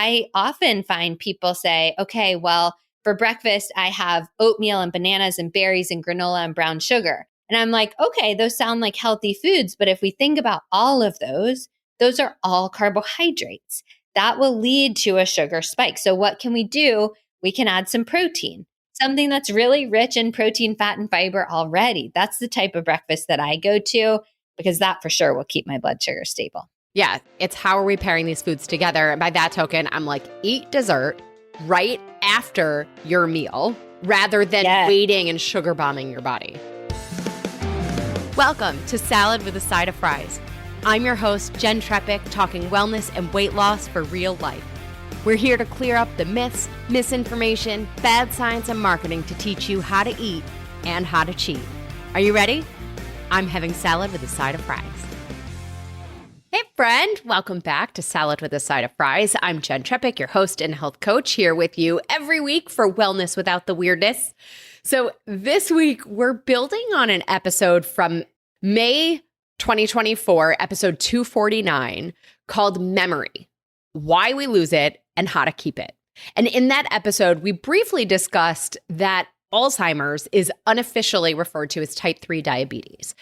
I often find people say, okay, well, for breakfast, I have oatmeal and bananas and berries and granola and brown sugar. And I'm like, okay, those sound like healthy foods. But if we think about all of those are all carbohydrates. That will lead to a sugar spike. So what can we do? We can add some protein, something that's really rich in protein, fat, and fiber already. That's the type of breakfast that I go to because that for sure will keep my blood sugar stable. Yeah, it's how are we pairing these foods together? And by that token, I'm like, eat dessert right after your meal rather than waiting and sugar bombing your body. Welcome to Salad with a Side of Fries. I'm your host, Jenn Trepic, talking wellness and weight loss for real life. We're here to clear up the myths, misinformation, bad science, and marketing to teach you how to eat and how to cheat. Are you ready? I'm having salad with a side of fries. Hey friend, welcome back to Salad with a Side of Fries. I'm Jenn Trepic, your host and health coach, here with you every week for wellness without the weirdness. So this week, we're building on an episode from May 2024, episode 249, called Memory, Why We Lose It and How to Keep It. And in that episode, we briefly discussed that Alzheimer's is unofficially referred to as type 3 diabetes.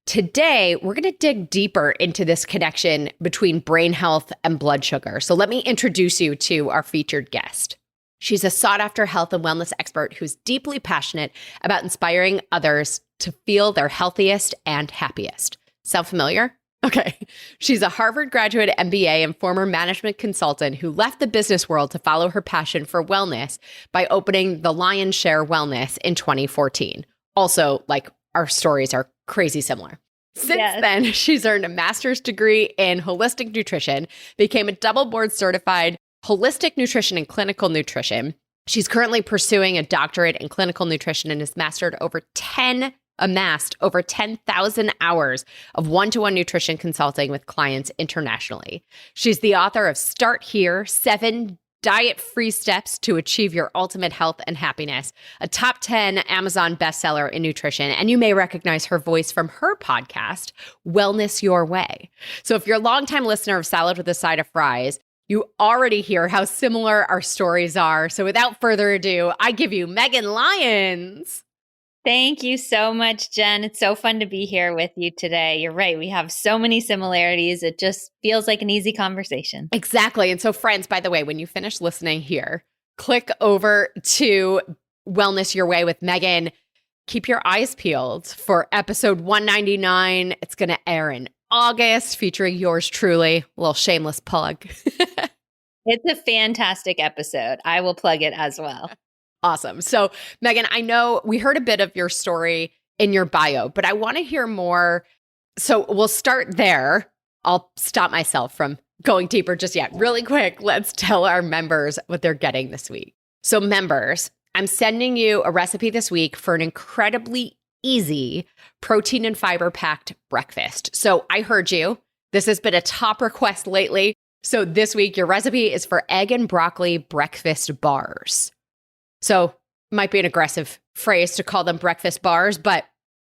Today, we're going to dig deeper into this connection between brain health and blood sugar. So let me introduce you to our featured guest. She's a sought-after health and wellness expert who's deeply passionate about inspiring others to feel their healthiest and happiest. Sound familiar? Okay. She's a Harvard graduate MBA and former management consultant who left the business world to follow her passion for wellness by opening the Lyons Share Wellness in 2014. Also, like, our stories are crazy similar. Since then, she's earned a master's degree in holistic nutrition, became a double board certified holistic nutrition and clinical nutrition. She's currently pursuing a doctorate in clinical nutrition and has amassed over 10,000 hours of one-to-one nutrition consulting with clients internationally. She's the author of Start Here, 7 Diet-Free Steps to Achieve Your Ultimate Health and Happiness, a top 10 Amazon bestseller in nutrition. And you may recognize her voice from her podcast, Wellness Your Way. So if you're a longtime listener of Salad with a Side of Fries, you already hear how similar our stories are. So without further ado, I give you Megan Lyons. Thank you so much, Jenn. It's so fun to be here with you today. You're right. We have so many similarities. It just feels like an easy conversation. Exactly. And so friends, by the way, when you finish listening here, click over to Wellness Your Way with Megan. Keep your eyes peeled for episode 199. It's going to air in August, featuring yours truly. A little shameless plug. It's a fantastic episode. I will plug it as well. Awesome. So, Megan, I know we heard a bit of your story in your bio, but I want to hear more. So we'll start there. I'll stop myself from going deeper just yet. Really quick, let's tell our members what they're getting this week. So members, I'm sending you a recipe this week for an incredibly easy protein and fiber packed breakfast. So I heard you. This has been a top request lately. So this week, your recipe is for egg and broccoli breakfast bars. So might be an aggressive phrase to call them breakfast bars, but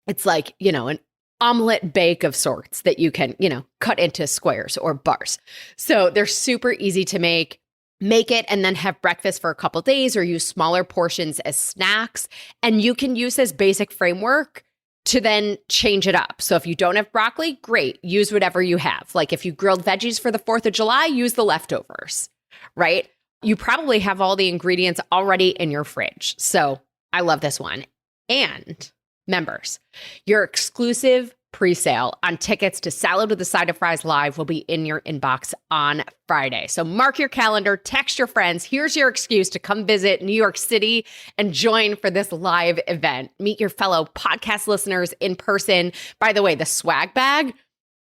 it's like, an omelet bake of sorts that you can, cut into squares or bars. So they're super easy to make. Make it and then have breakfast for a couple days or use smaller portions as snacks. And you can use this basic framework to then change it up. So if you don't have broccoli, great. Use whatever you have. Like if you grilled veggies for the 4th of July, use the leftovers, right? You probably have all the ingredients already in your fridge. So I love this one. And members, your exclusive pre-sale on tickets to Salad with a Side of Fries Live will be in your inbox on Friday. So mark your calendar, text your friends. Here's your excuse to come visit New York City and join for this live event. Meet your fellow podcast listeners in person. By the way, the swag bag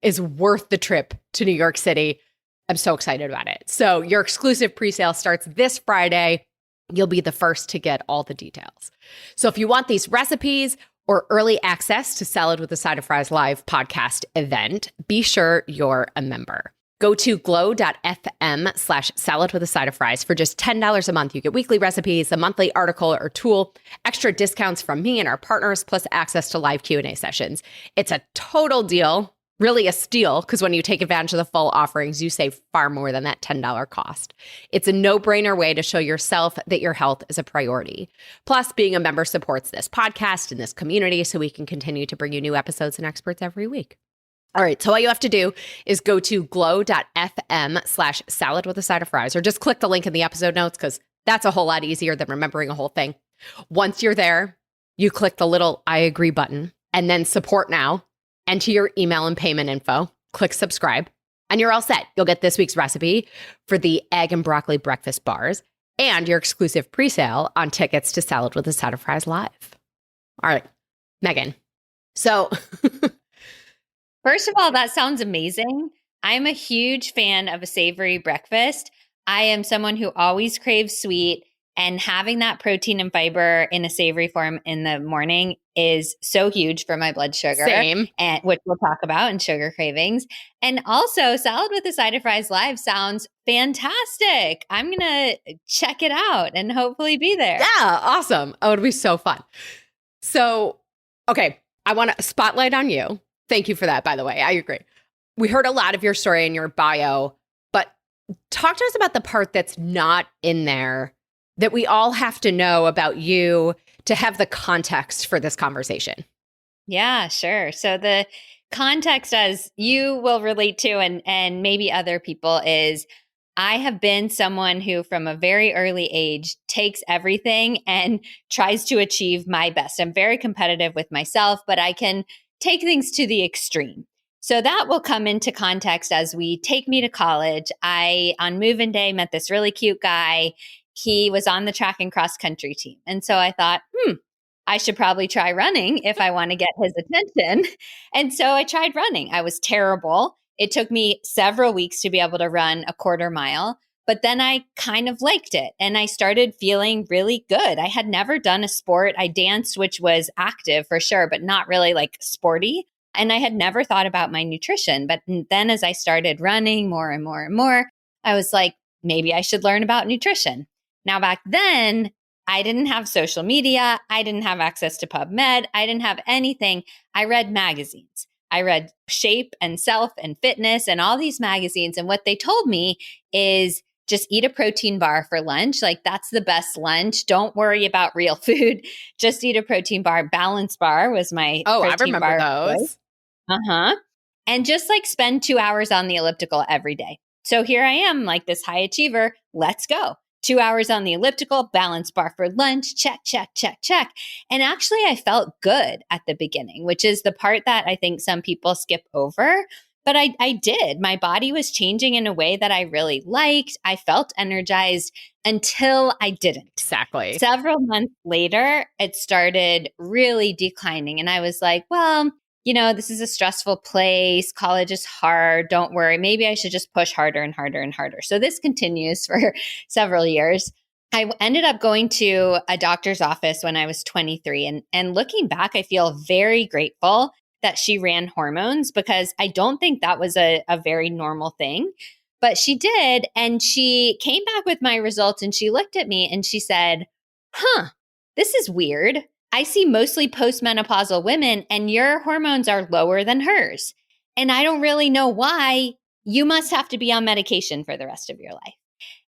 is worth the trip to New York City. I'm so excited about it. So your exclusive pre-sale starts this Friday. You'll be the first to get all the details. So if you want these recipes or early access to Salad with a Side of Fries Live podcast event, be sure you're a member. Go to glow.fm/salad with a side of fries for just $10 a month. You get weekly recipes, a monthly article or tool, extra discounts from me and our partners, plus access to live Q&A sessions. It's a total deal. really a steal because when you take advantage of the full offerings, you save far more than that $10 cost. It's a no-brainer way to show yourself that your health is a priority. Plus, being a member supports this podcast and this community so we can continue to bring you new episodes and experts every week. All right, so all you have to do is go to glow.fm/salad with a side of fries, or just click the link in the episode notes because that's a whole lot easier than remembering a whole thing. Once you're there, you click the little I agree button and then support now. Enter your email and payment info, click subscribe, and you're all set. You'll get this week's recipe for the egg and broccoli breakfast bars and your exclusive pre-sale on tickets to Salad with a Side of Fries Live. All right, Megan. So first of all, that sounds amazing. I'm a huge fan of a savory breakfast. I am someone who always craves sweet, and having that protein and fiber in a savory form in the morning is so huge for my blood sugar. Same. And which we'll talk about in sugar cravings. And also, Salad with a Side of Fries Live sounds fantastic. I'm going to check it out and hopefully be there. Yeah, awesome. Oh, it'll be so fun. So, okay, I want to spotlight on you. Thank you for that, by the way. I agree. We heard a lot of your story in your bio, but talk to us about the part that's not in there that we all have to know about you to have the context for this conversation. Yeah, sure. So the context, as you will relate to and maybe other people, is I have been someone who from a very early age takes everything and tries to achieve my best. I'm very competitive with myself, but I can take things to the extreme. So that will come into context as we take me to college. I, on move-in day, met this really cute guy. He was on the track and cross country team. And so I thought, I should probably try running if I want to get his attention. And so I tried running. I was terrible. It took me several weeks to be able to run a quarter mile, but then I kind of liked it and I started feeling really good. I had never done a sport. I danced, which was active for sure, but not really like sporty. And I had never thought about my nutrition. But then as I started running more and more and more, I was like, maybe I should learn about nutrition. Now, back then, I didn't have social media. I didn't have access to PubMed. I didn't have anything. I read magazines. I read Shape and Self and Fitness and all these magazines. And what they told me is just eat a protein bar for lunch. Like that's the best lunch. Don't worry about real food. Just eat a protein bar. Balance Bar was my I protein remember bar those. And just like spend 2 hours on the elliptical every day. So here I am, like this high achiever. Let's go. 2 hours on the elliptical, Balance Bar for lunch, check, check, check, check. And actually, I felt good at the beginning, which is the part that I think some people skip over. But I did. My body was changing in a way that I really liked. I felt energized until I didn't. Exactly. Several months later, it started really declining. And I was like, well, you know, this is a stressful place. College is hard. Don't worry. Maybe I should just push harder and harder and harder. So this continues for several years. I ended up going to a doctor's office when I was 23. And looking back, I feel very grateful that she ran hormones because I don't think that was a very normal thing. But she did. And she came back with my results and she looked at me and she said, this is weird. I see mostly postmenopausal women and your hormones are lower than hers. And I don't really know why. You must have to be on medication for the rest of your life.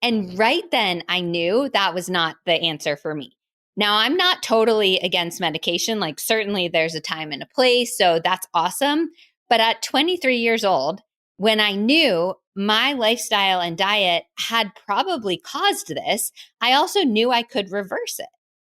And right then I knew that was not the answer for me. Now, I'm not totally against medication. Like certainly there's a time and a place. So that's awesome. But at 23 years old, when I knew my lifestyle and diet had probably caused this, I also knew I could reverse it.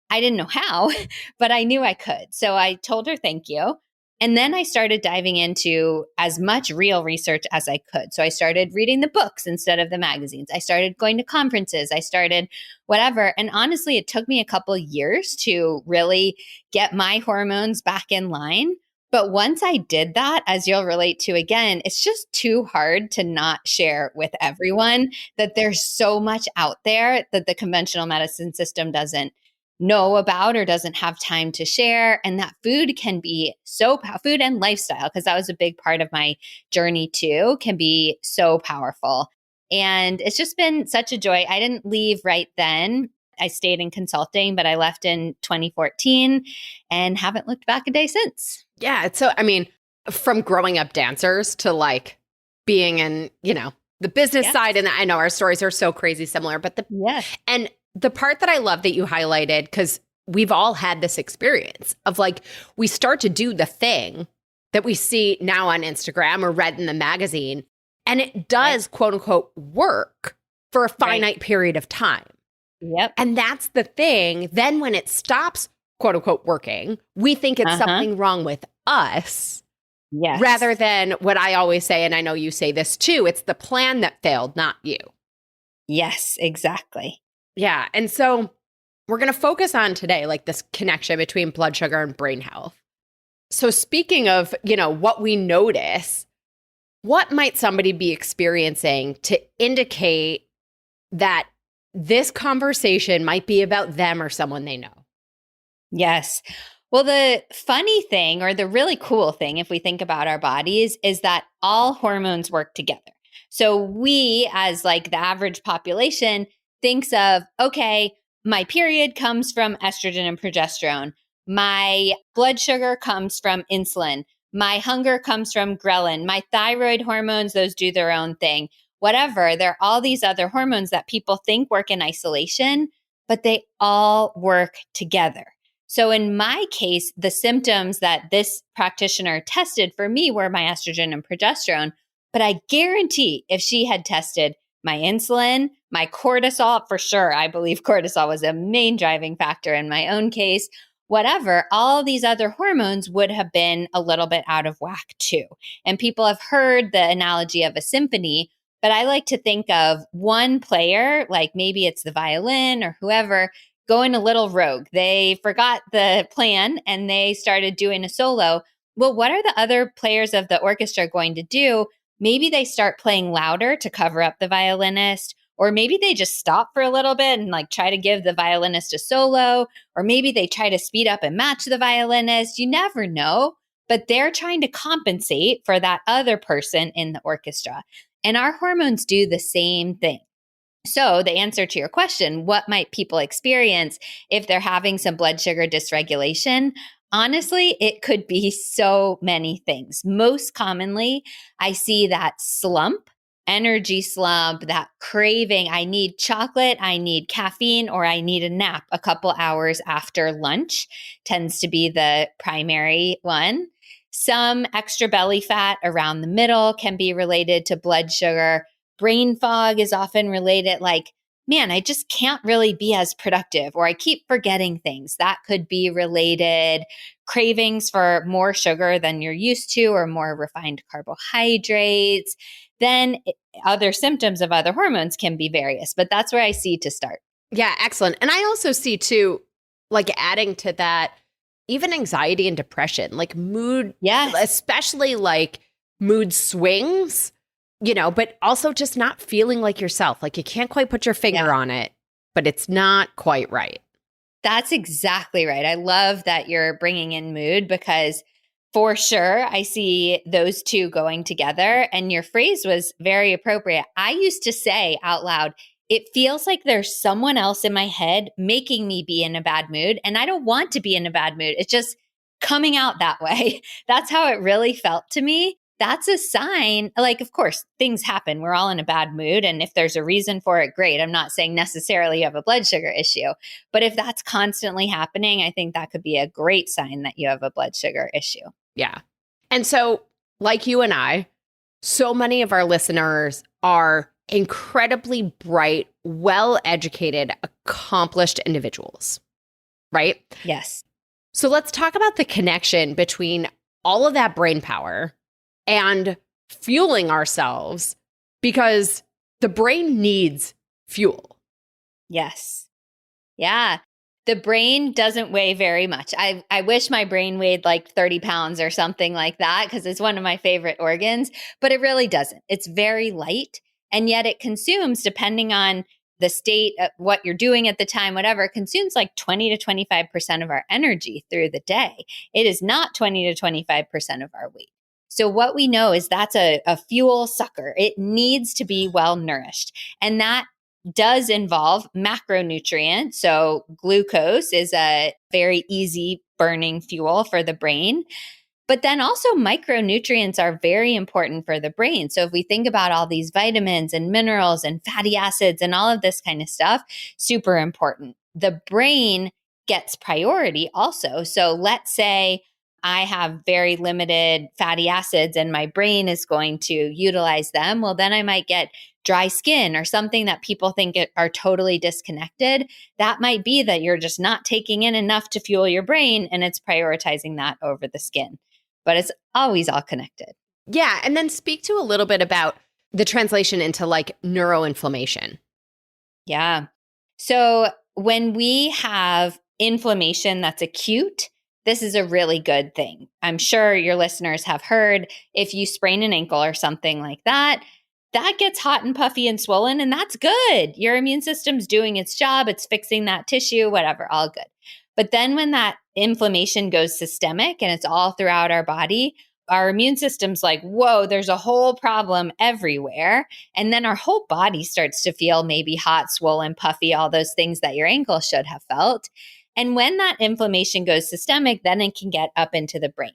I didn't know how, but I knew I could. So I told her thank you. And then I started diving into as much real research as I could. So I started reading the books instead of the magazines. I started going to conferences. I started whatever. And honestly, it took me a couple of years to really get my hormones back in line. But once I did that, as you'll relate to again, it's just too hard to not share with everyone that there's so much out there that the conventional medicine system doesn't know about or doesn't have time to share. And that food can be so food and lifestyle, because that was a big part of my journey too, can be so powerful. And it's just been such a joy. I didn't leave right then. I stayed in consulting, but I left in 2014 and haven't looked back a day since. Yeah. So, from growing up dancers to like being in, the business side. And I know our stories are so crazy similar, but and the part that I love that you highlighted, because we've all had this experience of like, we start to do the thing that we see now on Instagram or read in the magazine, and it does quote unquote work for a finite period of time. Yep. And that's the thing. Then when it stops, quote unquote, working, we think it's something wrong with us. Yes. Rather than what I always say, and I know you say this too, it's the plan that failed, not you. Yes, exactly. Yeah. And so we're going to focus on today, like this connection between blood sugar and brain health. So speaking of, what we notice, what might somebody be experiencing to indicate that this conversation might be about them or someone they know? Yes. Well, the funny thing, or the really cool thing, if we think about our bodies, is that all hormones work together. So we, as like the average population, thinks of, okay, my period comes from estrogen and progesterone. My blood sugar comes from insulin. My hunger comes from ghrelin. My thyroid hormones, those do their own thing. Whatever, there are all these other hormones that people think work in isolation, but they all work together. So in my case, the symptoms that this practitioner tested for me were my estrogen and progesterone. But I guarantee if she had tested my insulin, my cortisol, for sure, I believe cortisol was a main driving factor in my own case, whatever, all these other hormones would have been a little bit out of whack too. And people have heard the analogy of a symphony, but I like to think of one player, like maybe it's the violin or whoever, going a little rogue. They forgot the plan and they started doing a solo. Well, what are the other players of the orchestra going to do? Maybe they start playing louder to cover up the violinist, or maybe they just stop for a little bit and like try to give the violinist a solo, or maybe they try to speed up and match the violinist. You never know, but they're trying to compensate for that other person in the orchestra. And our hormones do the same thing. So the answer to your question, what might people experience if they're having some blood sugar dysregulation? Honestly, it could be so many things. Most commonly, I see that slump, energy slump, that craving. I need chocolate, I need caffeine, or I need a nap a couple hours after lunch tends to be the primary one. Some extra belly fat around the middle can be related to blood sugar. Brain fog is often related, like, man, I just can't really be as productive, or I keep forgetting things. That could be related. Cravings for more sugar than you're used to, or more refined carbohydrates. Then other symptoms of other hormones can be various, but that's where I see to start. Yeah, excellent. And I also see too, like adding to that, even anxiety and depression, like mood, especially like mood swings. But also just not feeling like yourself. Like you can't quite put your finger on it, but it's not quite right. That's exactly right. I love that you're bringing in mood, because for sure I see those two going together. And your phrase was very appropriate. I used to say out loud, it feels like there's someone else in my head making me be in a bad mood. And I don't want to be in a bad mood. It's just coming out that way. That's how it really felt to me. That's a sign. Like, of course, things happen. We're all in a bad mood. And if there's a reason for it, great. I'm not saying necessarily you have a blood sugar issue. But if that's constantly happening, I think that could be a great sign that you have a blood sugar issue. Yeah. And so, like you and I, so many of our listeners are incredibly bright, well-educated, accomplished individuals, right? Yes. So let's talk about the connection between all of that brain power and fueling ourselves, because the brain needs fuel. Yes. Yeah. The brain doesn't weigh very much. I wish my brain weighed like 30 pounds or something like that, because it's one of my favorite organs, but it really doesn't. It's very light. And yet it consumes, depending on the state of what you're doing at the time, whatever, it consumes like 20 to 25% of our energy through the day. It is not 20 to 25% of our weight. So what we know is that's a fuel sucker. It needs to be well nourished. And that does involve macronutrients. So glucose is a very easy burning fuel for the brain. But then also micronutrients are very important for the brain. So if we think about all these vitamins and minerals and fatty acids and all of this kind of stuff, super important. The brain gets priority also. So let's say I have very limited fatty acids and my brain is going to utilize them. Well, then I might get dry skin or something that people think are totally disconnected. That might be that you're just not taking in enough to fuel your brain and it's prioritizing that over the skin. But it's always all connected. Yeah. And then speak to a little bit about the translation into like neuroinflammation. Yeah. So when we have inflammation that's acute, this is a really good thing. I'm sure your listeners have heard if you sprain an ankle or something like that, that gets hot and puffy and swollen, and that's good. Your immune system's doing its job. It's fixing that tissue, whatever, all good. But then when that inflammation goes systemic and it's all throughout our body, our immune system's like, whoa, there's a whole problem everywhere. And then our whole body starts to feel maybe hot, swollen, puffy, all those things that your ankle should have felt. And when that inflammation goes systemic, then it can get up into the brain.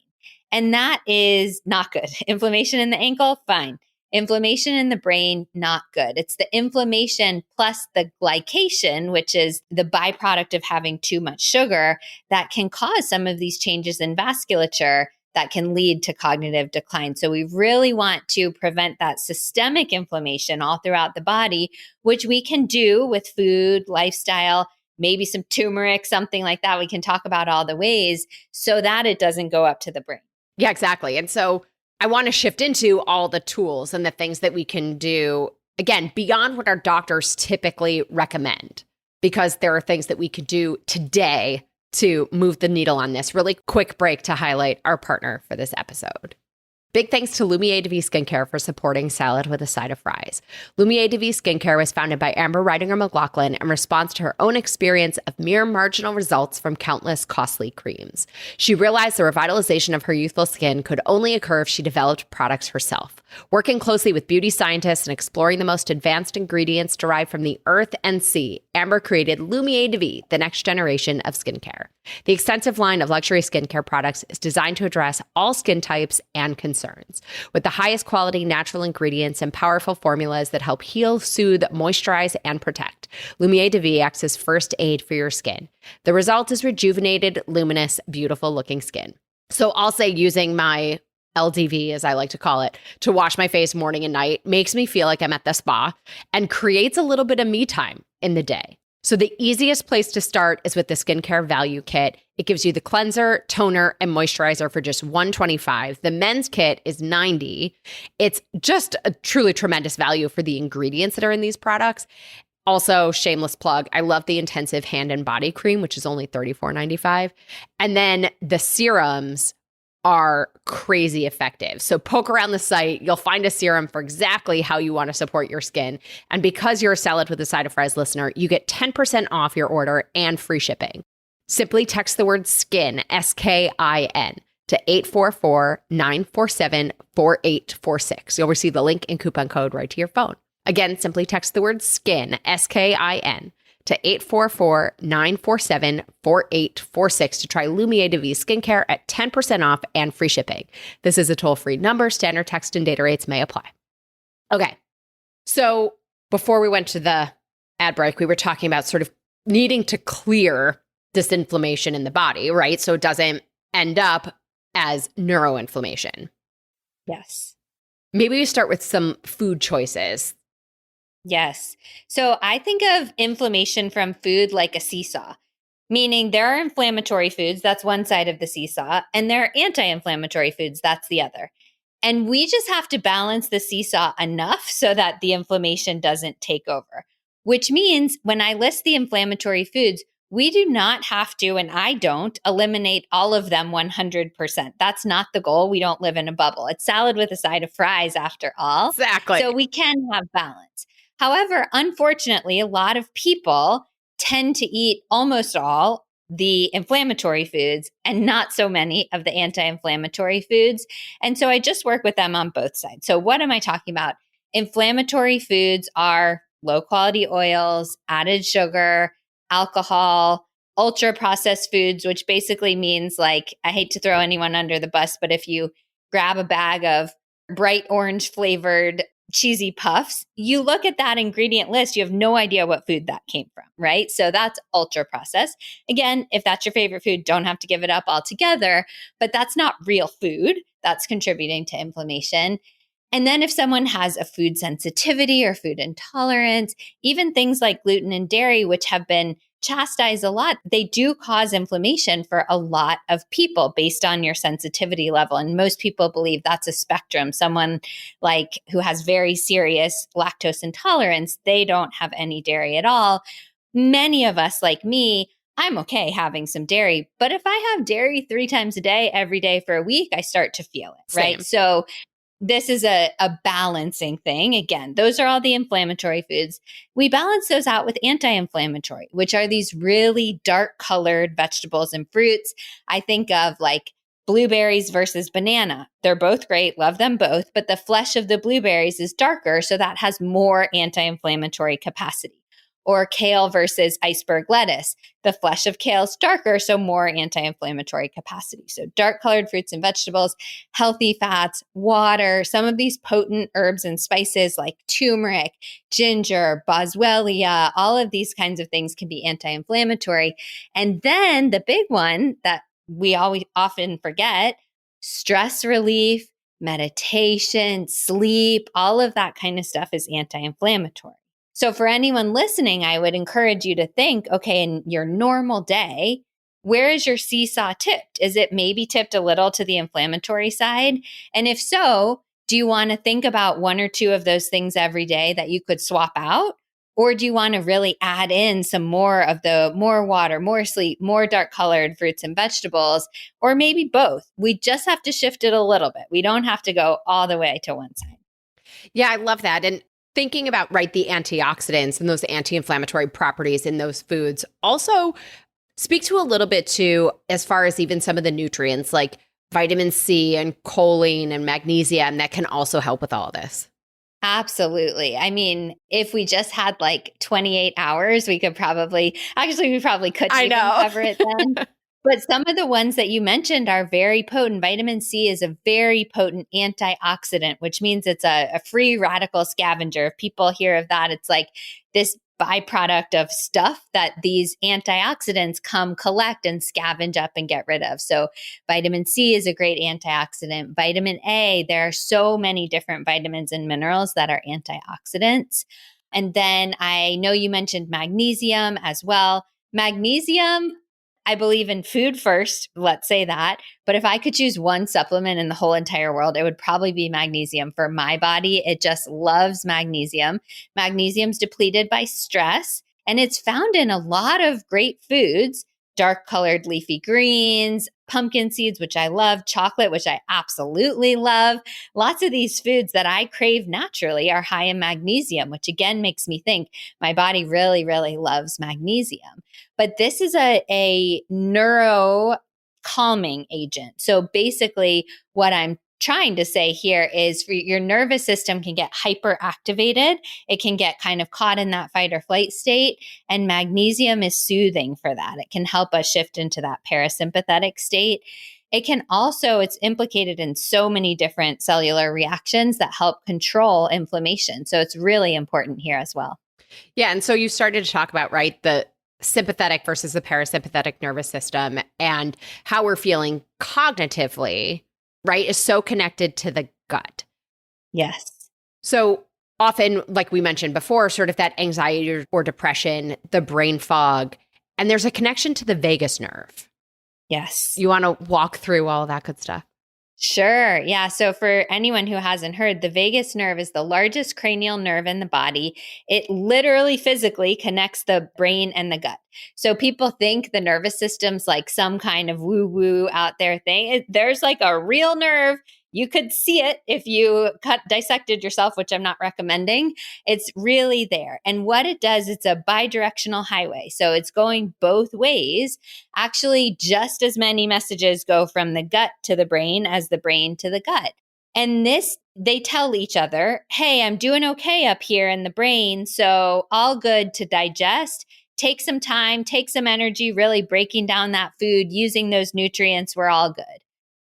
And that is not good. Inflammation in the ankle, fine. Inflammation in the brain, not good. It's the inflammation plus the glycation, which is the byproduct of having too much sugar, that can cause some of these changes in vasculature that can lead to cognitive decline. So we really want to prevent that systemic inflammation all throughout the body, which we can do with food, lifestyle, maybe some turmeric, something like that. We can talk about all the ways so that it doesn't go up to the brain. Yeah, exactly. And so I want to shift into all the tools and the things that we can do, again, beyond what our doctors typically recommend, because there are things that we could do today to move the needle on this. Really quick break to highlight our partner for this episode. Big thanks to Lumiere de Vie Skincare for supporting Salad with a Side of Fries. Lumiere de Vie Skincare was founded by Amber Ridinger McLaughlin in response to her own experience of mere marginal results from countless costly creams. She realized the revitalization of her youthful skin could only occur if she developed products herself. Working closely with beauty scientists and exploring the most advanced ingredients derived from the earth and sea, Amber created Lumiere de Vie, the next generation of skincare. The extensive line of luxury skincare products is designed to address all skin types and concerns. With the highest quality natural ingredients and powerful formulas that help heal, soothe, moisturize, and protect, Lumiere de Vie acts as first aid for your skin. The result is rejuvenated, luminous, beautiful looking skin. So I'll say using my LDV, as I like to call it, to wash my face morning and night makes me feel like I'm at the spa and creates a little bit of me time in the day. So the easiest place to start is with the Skincare Value Kit. It gives you the cleanser, toner, and moisturizer for just $125. The men's kit is $90. It's just a truly tremendous value for the ingredients that are in these products. Also, shameless plug, I love the Intensive Hand and Body Cream, which is only $34.95. And then the serums are crazy effective. So poke around the site. You'll find a serum for exactly how you want to support your skin. And because you're a Salad with a Side of Fries listener, you get 10% off your order and free shipping. Simply text the word SKIN, S-K-I-N, to 844-947-4846. You'll receive the link and coupon code right to your phone. Again, simply text the word SKIN, S-K-I-N, to 844-947-4846 to try Lumiere de Vie Skincare at 10% off and free shipping. This is a toll-free number. Standard text and data rates may apply. Okay. So before we went to the ad break, we were talking about sort of needing to clear this inflammation in the body, right? So it doesn't end up as neuroinflammation. Yes. Maybe we start with some food choices. Yes. So I think of inflammation from food like a seesaw, meaning there are inflammatory foods, that's one side of the seesaw, and there are anti-inflammatory foods, that's the other. And we just have to balance the seesaw enough so that the inflammation doesn't take over, which means when I list the inflammatory foods, we do not have to, and I don't, eliminate all of them 100%. That's not the goal. We don't live in a bubble. It's salad with a side of fries after all. Exactly. So we can have balance. However, unfortunately, a lot of people tend to eat almost all the inflammatory foods and not so many of the anti-inflammatory foods. And so I just work with them on both sides. So what am I talking about? Inflammatory foods are low quality oils, added sugar, alcohol, ultra processed foods, which basically means like, I hate to throw anyone under the bus, but if you grab a bag of bright orange flavored cheesy puffs, you look at that ingredient list, you have no idea what food that came from, right? So that's ultra processed. Again, if that's your favorite food, don't have to give it up altogether, but that's not real food. That's contributing to inflammation. And then if someone has a food sensitivity or food intolerance, even things like gluten and dairy, which have been chastised a lot, they do cause inflammation for a lot of people based on your sensitivity level. And most people believe that's a spectrum. Someone like who has very serious lactose intolerance, they don't have any dairy at all. Many of us, like me, I'm okay having some dairy, but if I have dairy 3 times a day, every day for a week, I start to feel it, right? Same. So this is a balancing thing. Again, those are all the inflammatory foods. We balance those out with anti-inflammatory, which are these really dark colored vegetables and fruits. I think of like blueberries versus banana. They're both great, love them both, but the flesh of the blueberries is darker, so that has more anti-inflammatory capacity. Or kale versus iceberg lettuce. The flesh of kale is darker, so more anti-inflammatory capacity. So dark colored fruits and vegetables, healthy fats, water, some of these potent herbs and spices like turmeric, ginger, boswellia, all of these kinds of things can be anti-inflammatory. And then the big one that we always often forget, stress relief, meditation, sleep, all of that kind of stuff is anti-inflammatory. So for anyone listening, I would encourage you to think, okay, in your normal day, where is your seesaw tipped? Is it maybe tipped a little to the inflammatory side? And if so, do you want to think about 1 or 2 of those things every day that you could swap out? Or do you want to really add in some more of the more water, more sleep, more dark colored fruits and vegetables, or maybe both? We just have to shift it a little bit. We don't have to go all the way to one side. Yeah, I love that. And thinking about, right, the antioxidants and those anti-inflammatory properties in those foods, also speak to a little bit to as far as even some of the nutrients like vitamin C and choline and magnesium that can also help with all of this. Absolutely. I mean, if we just had like 28 hours, we probably couldn't even cover it then. But some of the ones that you mentioned are very potent. Vitamin C is a very potent antioxidant, which means it's a free radical scavenger. If people hear of that, it's like this byproduct of stuff that these antioxidants come collect and scavenge up and get rid of. So vitamin C is a great antioxidant. Vitamin A, there are so many different vitamins and minerals that are antioxidants. And then I know you mentioned magnesium as well. Magnesium, I believe in food first, let's say that. But if I could choose one supplement in the whole entire world, it would probably be magnesium for my body. It just loves magnesium. Magnesium's depleted by stress, and it's found in a lot of great foods, dark colored leafy greens, pumpkin seeds, which I love, chocolate, which I absolutely love. Lots of these foods that I crave naturally are high in magnesium, which again makes me think my body really, really loves magnesium. But this is a neuro calming agent. So basically what I'm trying to say here is for your nervous system can get hyperactivated. It can get kind of caught in that fight or flight state. And magnesium is soothing for that. It can help us shift into that parasympathetic state. It can also, it's implicated in so many different cellular reactions that help control inflammation. So it's really important here as well. Yeah. And so you started to talk about, right, the sympathetic versus the parasympathetic nervous system and how we're feeling cognitively, right, is so connected to the gut. Yes. So often, like we mentioned before, sort of that anxiety or depression, the brain fog, and there's a connection to the vagus nerve. Yes. You want to walk through all that good stuff? Sure. Yeah. So for anyone who hasn't heard, the vagus nerve is the largest cranial nerve in the body. It literally physically connects the brain and the gut. So people think the nervous system's like some kind of woo-woo out there thing. There's like a real nerve. You could see it if you dissected yourself, which I'm not recommending. It's really there. And what it does, it's a bidirectional highway. So it's going both ways. Actually, just as many messages go from the gut to the brain as the brain to the gut. And this, they tell each other, hey, I'm doing okay up here in the brain, so all good to digest. take some time, take some energy, really breaking down that food, using those nutrients, we're all good.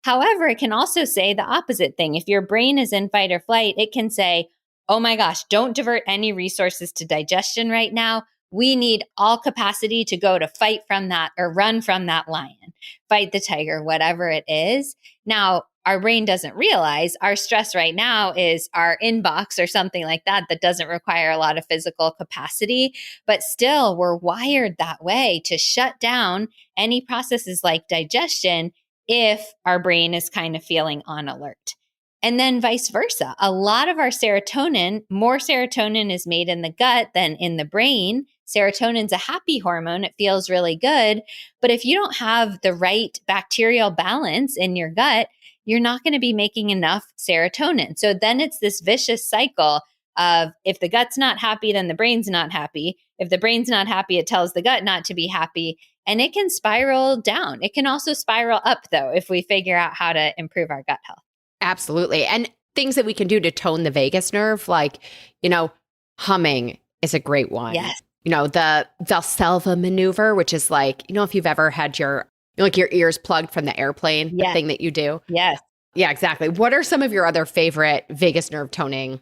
However, it can also say the opposite thing. If your brain is in fight or flight, it can say, oh my gosh, don't divert any resources to digestion right now. We need all capacity to go to fight from that or run from that lion, fight the tiger, whatever it is. Now, our brain doesn't realize our stress right now is our inbox or something like that doesn't require a lot of physical capacity, but still we're wired that way to shut down any processes like digestion if our brain is kind of feeling on alert. And then vice versa. A lot of our serotonin, more serotonin is made in the gut than in the brain. Serotonin's a happy hormone. It feels really good. But if you don't have the right bacterial balance in your gut, you're not going to be making enough serotonin. So then it's this vicious cycle of if the gut's not happy, then the brain's not happy. If the brain's not happy, it tells the gut not to be happy. And it can spiral down. It can also spiral up, though, if we figure out how to improve our gut health. Absolutely. And things that we can do to tone the vagus nerve, like, humming is a great one. Yes. The Valsalva maneuver, which is like, if you've ever had your ears plugged from the airplane, the thing that you do. Yes. Yeah, exactly. What are some of your other favorite vagus nerve toning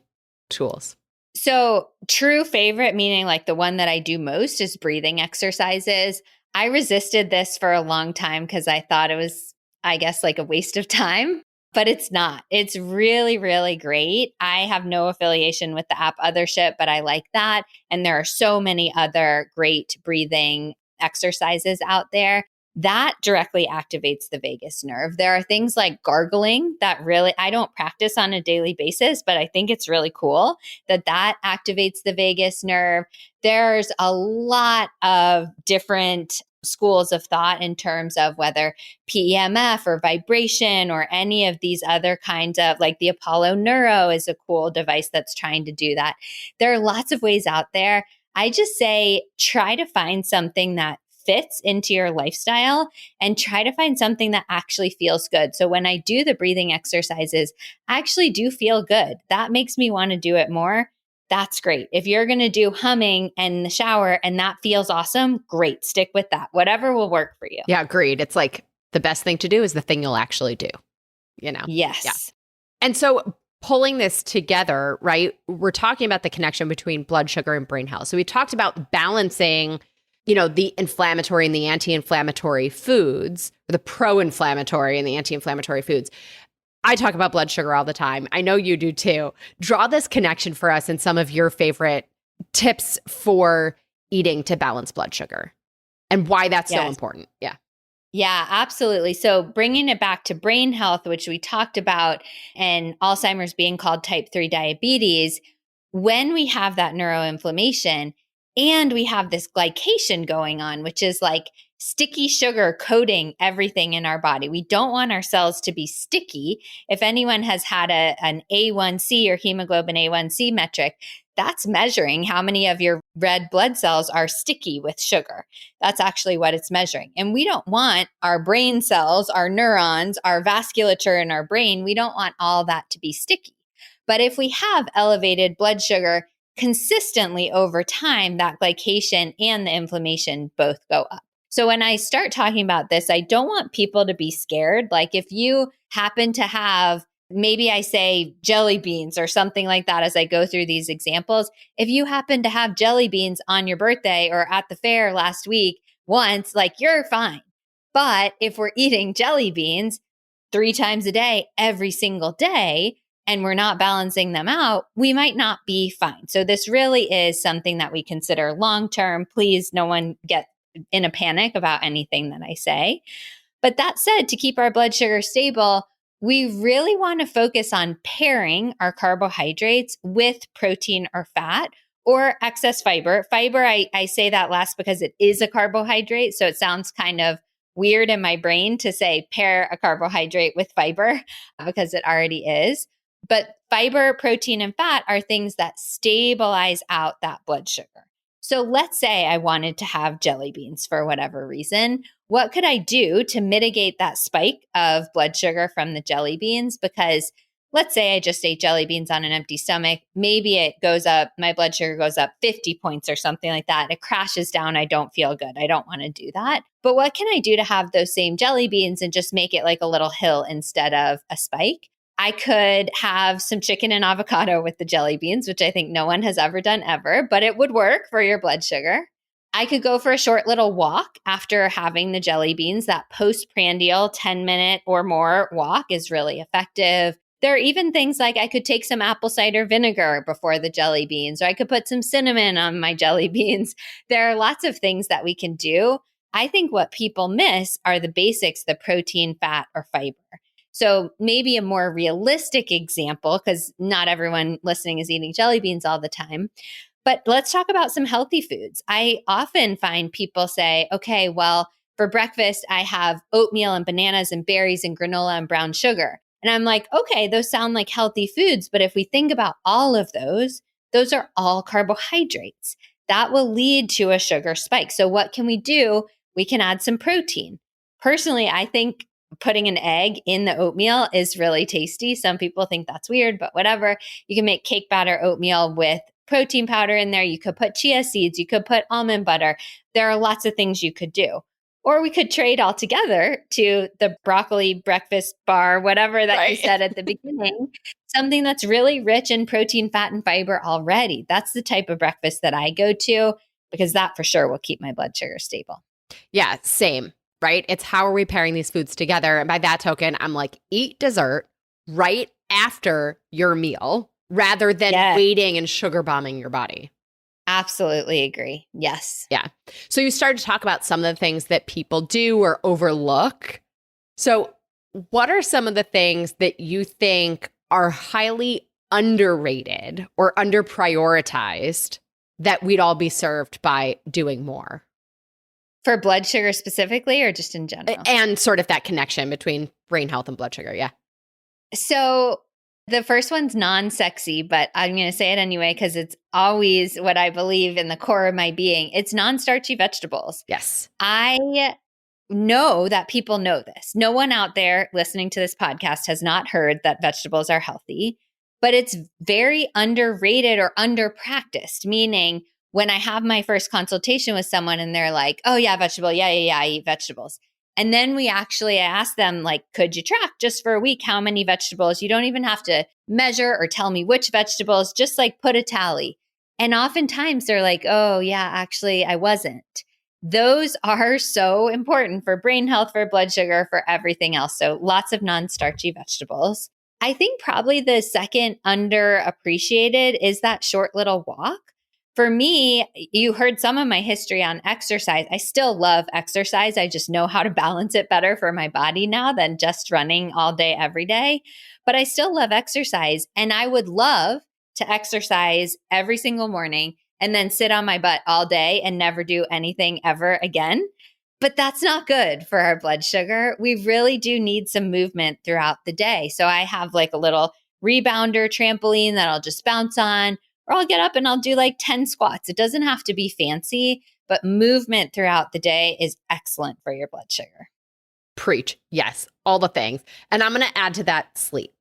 tools? So true favorite, meaning like the one that I do most, is breathing exercises. I resisted this for a long time because I thought it was, I guess, like a waste of time. But it's not. It's really, really great. I have no affiliation with the app Othership, but I like that. And there are so many other great breathing exercises out there that directly activates the vagus nerve. There are things like gargling that really, I don't practice on a daily basis, but I think it's really cool that activates the vagus nerve. There's a lot of different schools of thought in terms of whether PEMF or vibration or any of these other kinds of, like the Apollo Neuro is a cool device that's trying to do that. There are lots of ways out there. I just say try to find something that fits into your lifestyle and try to find something that actually feels good. So when I do the breathing exercises, I actually do feel good. That makes me want to do it more. That's great. If you're going to do humming in the shower and that feels awesome, great. Stick with that. Whatever will work for you. Yeah, agreed. It's like the best thing to do is the thing you'll actually do, Yes. Yeah. And so pulling this together, right? We're talking about the connection between blood sugar and brain health. So we talked about balancing, the inflammatory and the anti-inflammatory foods, or the pro-inflammatory and the anti-inflammatory foods. I talk about blood sugar all the time. I know you do too. Draw this connection for us and some of your favorite tips for eating to balance blood sugar and why that's so important. Yeah. Yeah, absolutely. So bringing it back to brain health, which we talked about, and Alzheimer's being called type 3 diabetes, when we have that neuroinflammation and we have this glycation going on, which is like sticky sugar coating everything in our body. We don't want our cells to be sticky. If anyone has had an A1C or hemoglobin A1C metric, that's measuring how many of your red blood cells are sticky with sugar. That's actually what it's measuring. And we don't want our brain cells, our neurons, our vasculature in our brain, we don't want all that to be sticky. But if we have elevated blood sugar consistently over time, that glycation and the inflammation both go up. So when I start talking about this, I don't want people to be scared. Like if you happen to have, maybe I say jelly beans or something like that as I go through these examples. If you happen to have jelly beans on your birthday or at the fair last week once, like you're fine. But if we're eating jelly beans 3 times a day, every single day, and we're not balancing them out, we might not be fine. So this really is something that we consider long-term. Please, no one get in a panic about anything that I say. But that said, to keep our blood sugar stable, we really want to focus on pairing our carbohydrates with protein or fat or excess fiber. Fiber, I say that last because it is a carbohydrate. So it sounds kind of weird in my brain to say pair a carbohydrate with fiber because it already is. But fiber, protein, and fat are things that stabilize out that blood sugar. So let's say I wanted to have jelly beans for whatever reason. What could I do to mitigate that spike of blood sugar from the jelly beans? Because let's say I just ate jelly beans on an empty stomach. Maybe it goes up, my blood sugar goes up 50 points or something like that. It crashes down. I don't feel good. I don't want to do that. But what can I do to have those same jelly beans and just make it like a little hill instead of a spike? I could have some chicken and avocado with the jelly beans, which I think no one has ever done ever, but it would work for your blood sugar. I could go for a short little walk after having the jelly beans. That postprandial 10-minute or more walk is really effective. There are even things like I could take some apple cider vinegar before the jelly beans, or I could put some cinnamon on my jelly beans. There are lots of things that we can do. I think what people miss are the basics, the protein, fat, or fiber. So maybe a more realistic example, because not everyone listening is eating jelly beans all the time. But let's talk about some healthy foods. I often find people say, okay, well, for breakfast, I have oatmeal and bananas and berries and granola and brown sugar. And I'm like, okay, those sound like healthy foods. But if we think about all of those are all carbohydrates. That will lead to a sugar spike. So what can we do? We can add some protein. Personally, I think putting an egg in the oatmeal is really tasty. Some people think that's weird, but whatever. You can make cake batter oatmeal with protein powder in there. You could put chia seeds. You could put almond butter. There are lots of things you could do. Or we could trade altogether to the broccoli breakfast bar, whatever that you said at the beginning, something that's really rich in protein, fat, and fiber already. That's the type of breakfast that I go to because that for sure will keep my blood sugar stable. Yeah, same. Right? It's how are we pairing these foods together? And by that token, I'm like, eat dessert right after your meal rather than waiting and sugar bombing your body. Absolutely agree. Yes. Yeah. So you started to talk about some of the things that people do or overlook. So what are some of the things that you think are highly underrated or underprioritized that we'd all be served by doing more? For blood sugar specifically or just in general? And sort of that connection between brain health and blood sugar. Yeah. So the first one's non-sexy, but I'm going to say it anyway because it's always what I believe in the core of my being. It's non-starchy vegetables. Yes. I know that people know this. No one out there listening to this podcast has not heard that vegetables are healthy, but it's very underrated or under-practiced, meaning when I have my first consultation with someone and they're like, oh yeah, vegetable. Yeah, I eat vegetables. And then I ask them like, could you track just for a week how many vegetables? You don't even have to measure or tell me which vegetables, just like put a tally. And oftentimes they're like, oh yeah, actually I wasn't. Those are so important for brain health, for blood sugar, for everything else. So lots of non-starchy vegetables. I think probably the second underappreciated is that short little walk. For me, you heard some of my history on exercise. I still love exercise. I just know how to balance it better for my body now than just running all day, every day. But I still love exercise. And I would love to exercise every single morning and then sit on my butt all day and never do anything ever again. But that's not good for our blood sugar. We really do need some movement throughout the day. So I have like a little rebounder trampoline that I'll just bounce on. Or I'll get up and I'll do like 10 squats. It doesn't have to be fancy, but movement throughout the day is excellent for your blood sugar. Preach. Yes. All the things. And I'm going to add to that sleep.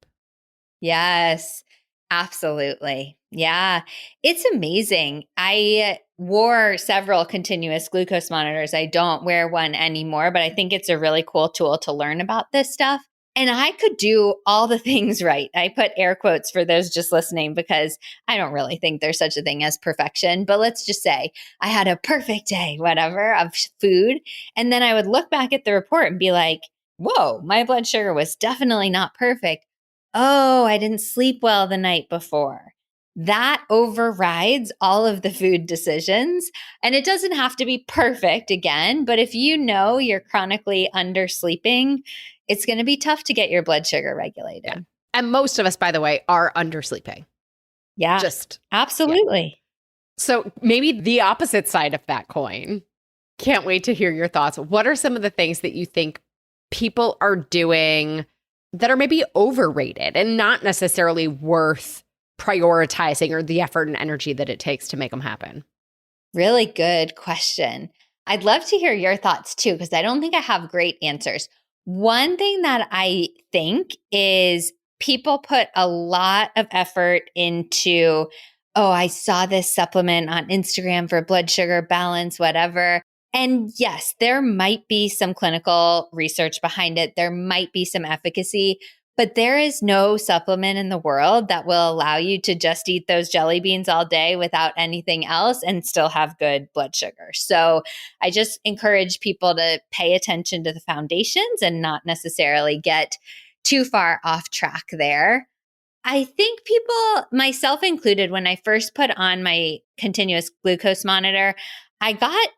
Yes, absolutely. Yeah. It's amazing. I wore several continuous glucose monitors. I don't wear one anymore, but I think it's a really cool tool to learn about this stuff. And I could do all the things right. I put air quotes for those just listening because I don't really think there's such a thing as perfection. But let's just say I had a perfect day, whatever, of food. And then I would look back at the report and be like, whoa, my blood sugar was definitely not perfect. Oh, I didn't sleep well the night before. That overrides all of the food decisions. And it doesn't have to be perfect again. But if you know you're chronically undersleeping, it's going to be tough to get your blood sugar regulated. Yeah. And most of us, by the way, are undersleeping. Yeah. Absolutely. Yeah. So maybe the opposite side of that coin. Can't wait to hear your thoughts. What are some of the things that you think people are doing that are maybe overrated and not necessarily worth prioritizing or the effort and energy that it takes to make them happen? Really good question. I'd love to hear your thoughts too, because I don't think I have great answers. One thing that I think is people put a lot of effort into, oh, I saw this supplement on Instagram for blood sugar balance, whatever. And yes, there might be some clinical research behind it. There might be some efficacy, but there is no supplement in the world that will allow you to just eat those jelly beans all day without anything else and still have good blood sugar. So I just encourage people to pay attention to the foundations and not necessarily get too far off track there. I think people, myself included, when I first put on my continuous glucose monitor, I got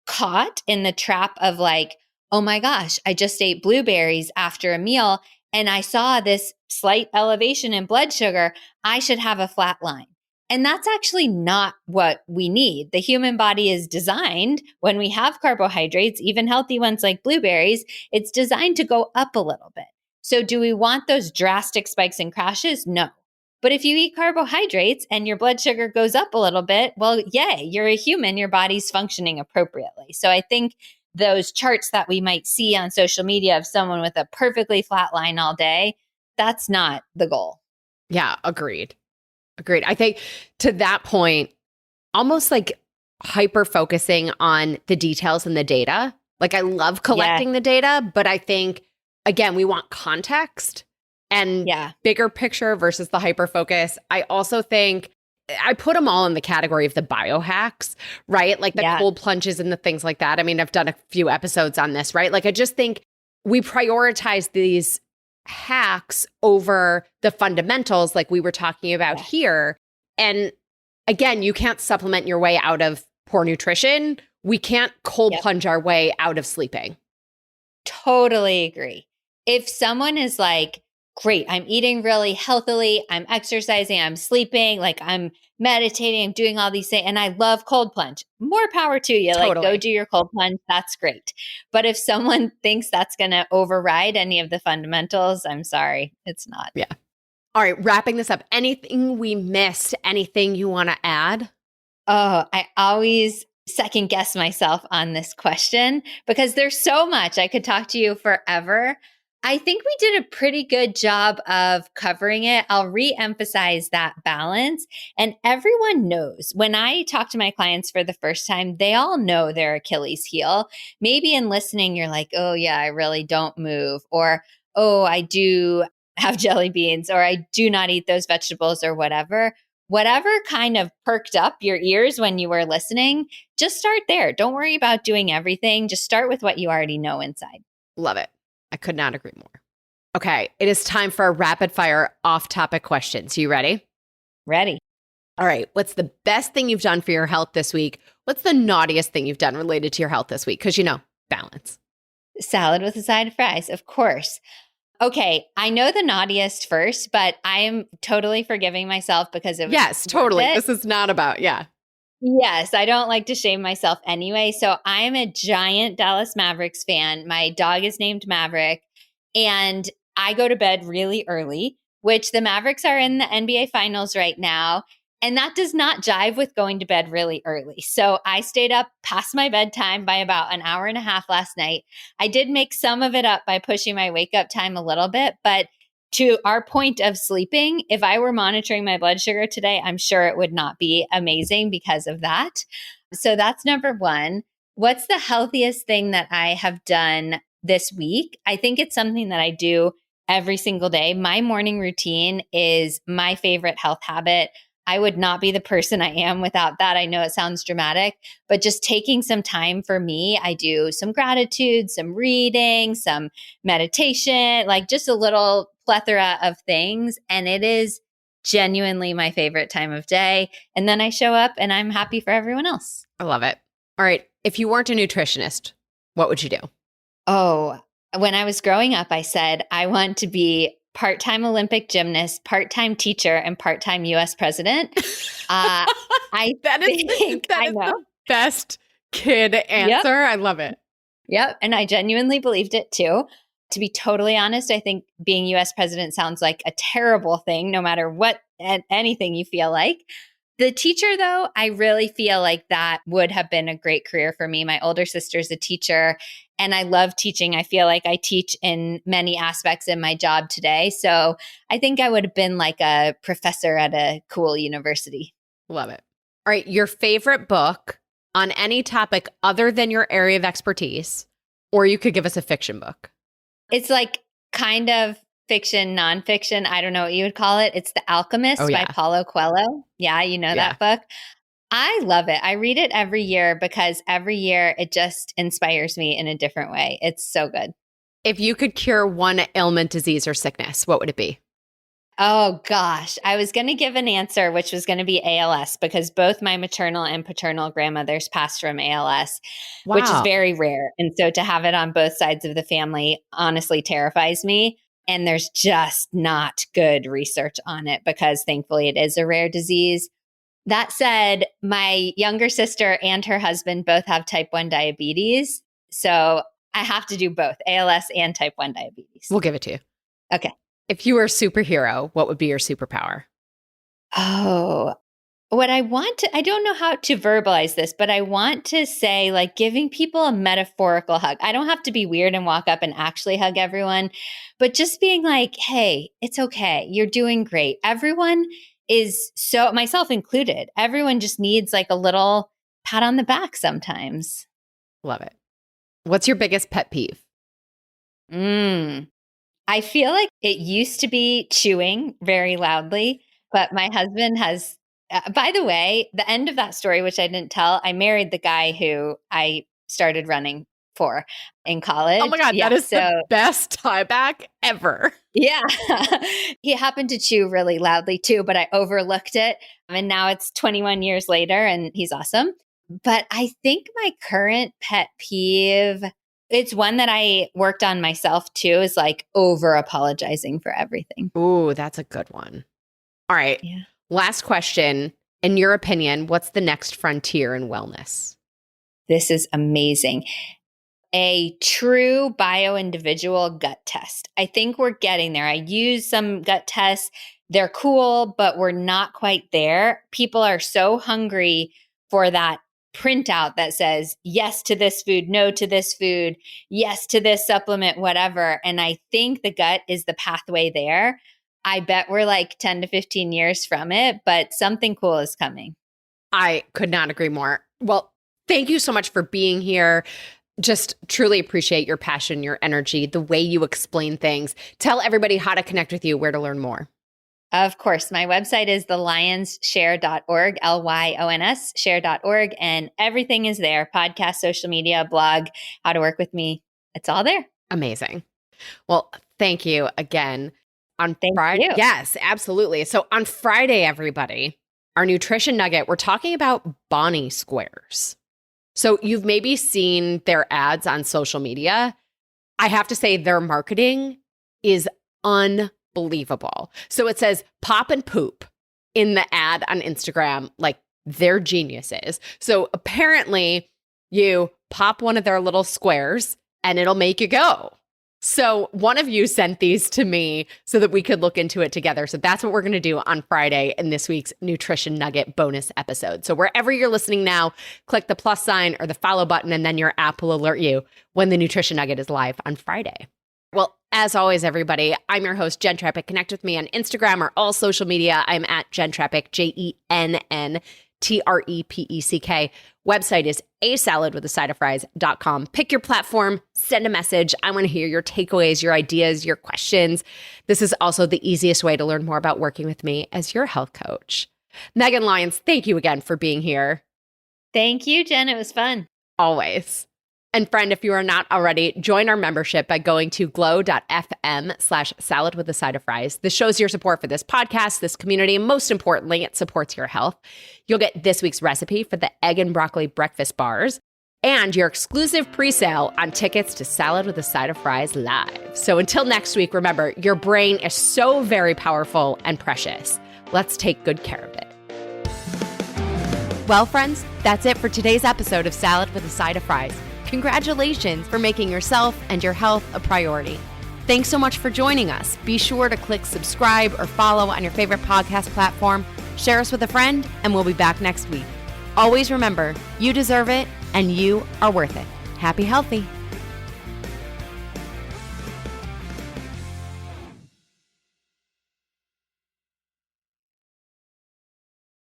caught in the trap of like, oh my gosh, I just ate blueberries after a meal and I saw this slight elevation in blood sugar. I should have a flat line. And that's actually not what we need. The human body is designed when we have carbohydrates, even healthy ones like blueberries, it's designed to go up a little bit. So do we want those drastic spikes and crashes? No. But if you eat carbohydrates and your blood sugar goes up a little bit, well, yay, you're a human, your body's functioning appropriately. So I think those charts that we might see on social media of someone with a perfectly flat line all day, that's not the goal. Yeah, agreed. Agreed. I think to that point, almost like hyper focusing on the details and the data. Like I love collecting the data, but I think, again, we want context and bigger picture versus the hyper focus. I also think I put them all in the category of the biohacks, right? Like the cold plunges and the things like that. I mean, I've done a few episodes on this, right? Like I just think we prioritize these hacks over the fundamentals like we were talking about here. And again, you can't supplement your way out of poor nutrition. We can't cold plunge our way out of sleeping. Totally agree. If someone is like, great, I'm eating really healthily, I'm exercising, I'm sleeping, like I'm meditating, I'm doing all these things, and I love cold plunge, more power to you. Like go do your cold plunge. That's great. But if someone thinks that's going to override any of the fundamentals, I'm sorry, it's not. Yeah. All right. Wrapping this up, anything we missed, anything you want to add? Oh, I always second guess myself on this question because there's so much. I could talk to you forever. I think we did a pretty good job of covering it. I'll re-emphasize that balance. And everyone knows when I talk to my clients for the first time, they all know their Achilles heel. Maybe in listening, you're like, oh yeah, I really don't move. Or, oh, I do have jelly beans, or I do not eat those vegetables or whatever. Whatever kind of perked up your ears when you were listening, just start there. Don't worry about doing everything. Just start with what you already know inside. Love it. I could not agree more. Okay, it is time for our rapid fire off-topic questions. You ready? Ready. All right. What's the best thing you've done for your health this week? What's the naughtiest thing you've done related to your health this week? Because, balance. Salad with a side of fries, of course. Okay, I know the naughtiest first, but I am totally forgiving myself because it was Yes, totally. This is not about, Yes, I don't like to shame myself anyway. So I am a giant Dallas Mavericks fan. My dog is named Maverick, and I go to bed really early, which the Mavericks are in the NBA Finals right now. And that does not jive with going to bed really early. So I stayed up past my bedtime by about an hour and a half last night. I did make some of it up by pushing my wake up time a little bit, but to our point of sleeping, if I were monitoring my blood sugar today, I'm sure it would not be amazing because of that. So that's number one. What's the healthiest thing that I have done this week? I think it's something that I do every single day. My morning routine is my favorite health habit. I would not be the person I am without that. I know it sounds dramatic, but just taking some time for me, I do some gratitude, some reading, some meditation, like just a little plethora of things. And it is genuinely my favorite time of day. And then I show up and I'm happy for everyone else. I love it. All right. If you weren't a nutritionist, what would you do? Oh, when I was growing up, I said, I want to be part-time Olympic gymnast, part-time teacher, and part-time U.S. president. That is the best kid answer. Yep. I love it. Yep. And I genuinely believed it too. To be totally honest, I think being U.S. president sounds like a terrible thing, no matter what, anything you feel like. The teacher, though, I really feel like that would have been a great career for me. My older sister's a teacher, And I love teaching. I feel like I teach in many aspects in my job today. So I think I would have been like a professor at a cool university. Love it. All right. Your favorite book on any topic other than your area of expertise, or you could give us a fiction book. It's like kind of fiction, nonfiction. I don't know what you would call it. It's The Alchemist by Paulo Coelho. Yeah, you know that book. I love it. I read it every year because every year it just inspires me in a different way. It's so good. If you could cure one ailment, disease, or sickness, what would it be? Oh, gosh. I was going to give an answer, which was going to be ALS, because both my maternal and paternal grandmothers passed from ALS, which is very rare. And so to have it on both sides of the family honestly terrifies me. And there's just not good research on it because thankfully it is a rare disease. That said, my younger sister and her husband both have type 1 diabetes. So I have to do both ALS and type 1 diabetes. We'll give it to you. Okay. If you were a superhero, what would be your superpower? Oh, what I want to, I don't know how to verbalize this, but I want to say like giving people a metaphorical hug. I don't have to be weird and walk up and actually hug everyone, but just being like, hey, it's okay. You're doing great. Everyone is so, myself included, everyone just needs like a little pat on the back sometimes. Love it. What's your biggest pet peeve? I feel like it used to be chewing very loudly, but my husband has, by the way, the end of that story, which I didn't tell, I married the guy who I started running for in college. Oh my God, that is the best tie back ever. Yeah. He happened to chew really loudly too, but I overlooked it. And now it's 21 years later and he's awesome. But I think my current pet peeve, it's one that I worked on myself too, is like over apologizing for everything. Ooh, that's a good one. All right. Yeah. Last question. In your opinion, what's the next frontier in wellness? This is amazing. A true bio-individual gut test. I think we're getting there. I use some gut tests. They're cool, but we're not quite there. People are so hungry for that printout that says yes to this food, no to this food, yes to this supplement, whatever. And I think the gut is the pathway there. I bet we're like 10 to 15 years from it, but something cool is coming. I could not agree more. Well, thank you so much for being here. Just truly appreciate your passion, your energy, the way you explain things. Tell everybody how to connect with you, where to learn more. Of course. My website is thelionsshare.org, LYONS share.org, and everything is there. Podcast, social media, blog, how to work with me. It's all there. Amazing. Well, thank you again. On Thank Friday. you. Yes, absolutely. So on Friday, everybody, our nutrition nugget, we're talking about Bonnie squares. So you've maybe seen their ads on social media. I have to say their marketing is unbelievable. So it says pop and poop in the ad on Instagram, like they're geniuses. So apparently you pop one of their little squares and it'll make you go. So one of you sent these to me so that we could look into it together. So that's what we're going to do on Friday in this week's Nutrition Nugget bonus episode. So wherever you're listening now, click the plus sign or the follow button, and then your app will alert you when the Nutrition Nugget is live on Friday. Well, as always, everybody, I'm your host, Jenn Trepeck. Connect with me on Instagram or all social media. I'm at Jenn Trepeck, JENNTREPECK. Website is asaladwithasideoffries.com. Pick your platform, send a message. I want to hear your takeaways, your ideas, your questions. This is also the easiest way to learn more about working with me as your health coach. Megan Lyons, thank you again for being here. Thank you, Jen. It was fun. Always. And friend, if you are not already, join our membership by going to glow.fm/salad with a side of fries. This shows your support for this podcast, this community, and most importantly, it supports your health. You'll get this week's recipe for the egg and broccoli breakfast bars and your exclusive pre-sale on tickets to Salad with a Side of Fries live. So until next week, remember, your brain is so very powerful and precious. Let's take good care of it. Well, friends, that's it for today's episode of Salad with a Side of Fries. Congratulations for making yourself and your health a priority. Thanks so much for joining us. Be sure to click subscribe or follow on your favorite podcast platform. Share us with a friend, and we'll be back next week. Always remember, you deserve it, and you are worth it. Happy healthy.